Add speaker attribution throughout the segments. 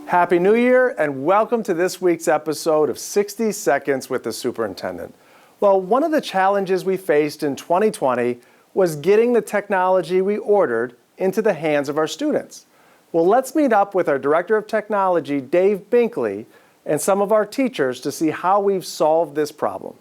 Speaker 1: Happy New Year and welcome to this week's episode of 60 Seconds with the Superintendent. Well, one of the challenges we faced in 2020 was getting the technology we ordered into the hands of our students. Well, let's meet up with our Director of Technology, Dave Binkley, and some of our teachers to see how we've solved this problem.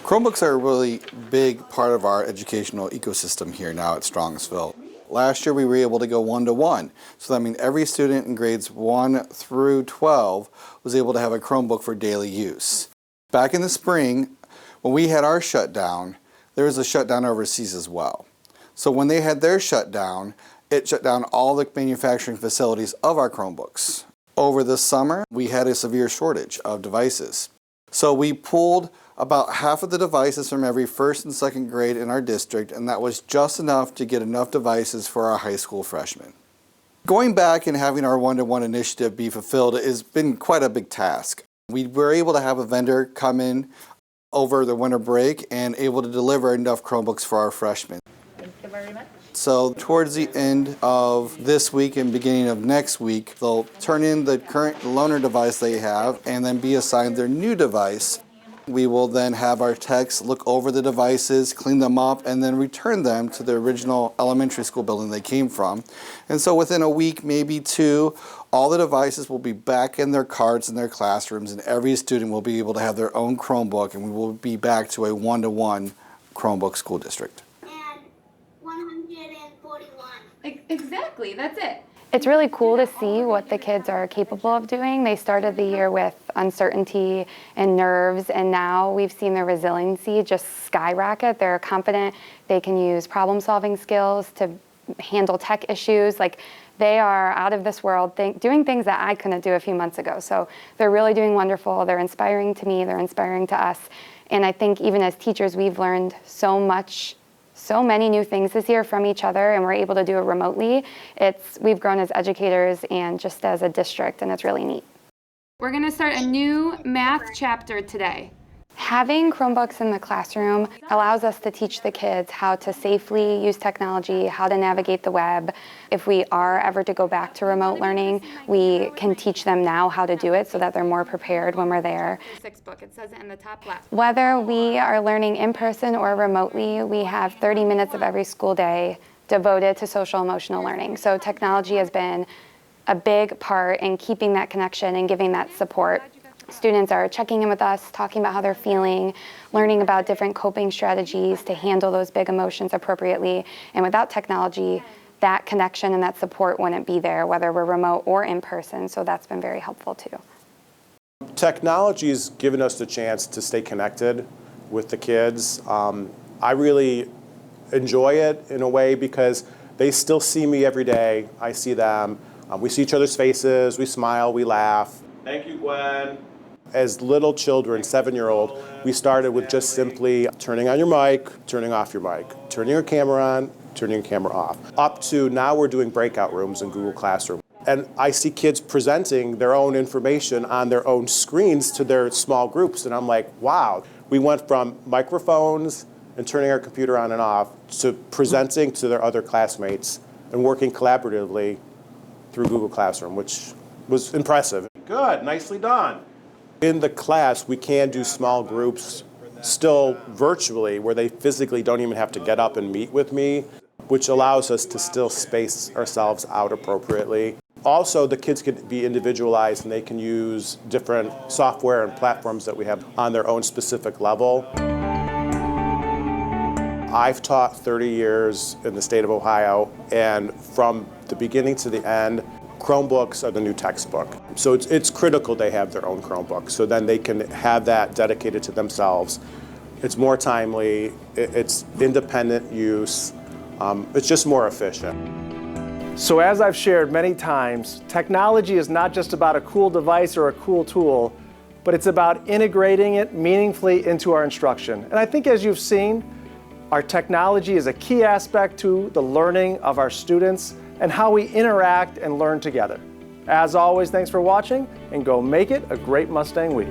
Speaker 2: Chromebooks are a really big part of our educational ecosystem here now at Strongsville. Last year we were able to go one-to-one, so that means every student in grades 1 through 12 was able to have a Chromebook for daily use. Back in the spring, when we had our shutdown, there was a shutdown overseas as well. So when they had their shutdown, it shut down all the manufacturing facilities of our Chromebooks. Over the summer, we had a severe shortage of devices. So we pulled about half of the devices from every first and second grade in our district, and that was just enough to get enough devices for our high school freshmen. Going back and having our one-to-one initiative be fulfilled has been quite a big task. We were able to have a vendor come in over the winter break and able to deliver enough Chromebooks for our freshmen.
Speaker 3: Thank you very much.
Speaker 2: So towards the end of this week and beginning of next week, they'll turn in the current loaner device they have and then be assigned their new device. We will then have our techs look over the devices, clean them up, and then return them to the original elementary school building they came from. And so within a week, maybe two, all the devices will be back in their carts in their classrooms, and every student will be able to have their own Chromebook, and we will be back to a one-to-one Chromebook school district.
Speaker 4: And 141.
Speaker 3: Exactly, that's it.
Speaker 5: It's really cool to see what the kids are capable of doing. They started the year with uncertainty and nerves, and now we've seen their resiliency just skyrocket. They're confident. They can use problem-solving skills to handle tech issues. Like, they are out of this world doing things that I couldn't do a few months ago. So they're really doing wonderful. They're inspiring to me. They're inspiring to us. And I think even as teachers, we've learned so many new things this year from each other, and we're able to do it remotely. We've grown as educators and just as a district, and it's really neat.
Speaker 3: We're going to start a new math chapter today.
Speaker 5: Having Chromebooks in the classroom allows us to teach the kids how to safely use technology, how to navigate the web. If we are ever to go back to remote learning, we can teach them now how to do it so that they're more prepared when we're there.
Speaker 3: Sixth book, it says it in the top left.
Speaker 5: Whether we are learning in person or remotely, we have 30 minutes of every school day devoted to social emotional learning. So technology has been a big part in keeping that connection and giving that support. Students are checking in with us, talking about how they're feeling, learning about different coping strategies to handle those big emotions appropriately. And without technology, that connection and that support wouldn't be there, whether we're remote or in person. So that's been very helpful too.
Speaker 6: Technology has given us the chance to stay connected with the kids. I really enjoy it in a way because they still see me every day. I see them. We see each other's faces. We smile. We laugh. Thank you, Gwen. As little children, 7-year-old, we started with just simply turning on your mic, turning off your mic, turning your camera on, turning your camera off. Up to now we're doing breakout rooms in Google Classroom. And I see kids presenting their own information on their own screens to their small groups. And I'm like, wow. We went from microphones and turning our computer on and off to presenting to their other classmates and working collaboratively through Google Classroom, which was impressive. Good, nicely done. In the class, we can do small groups still virtually where they physically don't even have to get up and meet with me, which allows us to still space ourselves out appropriately. Also, the kids can be individualized and they can use different software and platforms that we have on their own specific level. I've taught 30 years in the state of Ohio, and from the beginning to the end, Chromebooks are the new textbook. So it's critical they have their own Chromebook, so then they can have that dedicated to themselves. It's more timely, it's independent use, it's just more efficient.
Speaker 1: So as I've shared many times, technology is not just about a cool device or a cool tool, but it's about integrating it meaningfully into our instruction. And I think as you've seen, our technology is a key aspect to the learning of our students and how we interact and learn together. As always, thanks for watching, and go make it a great Mustang week.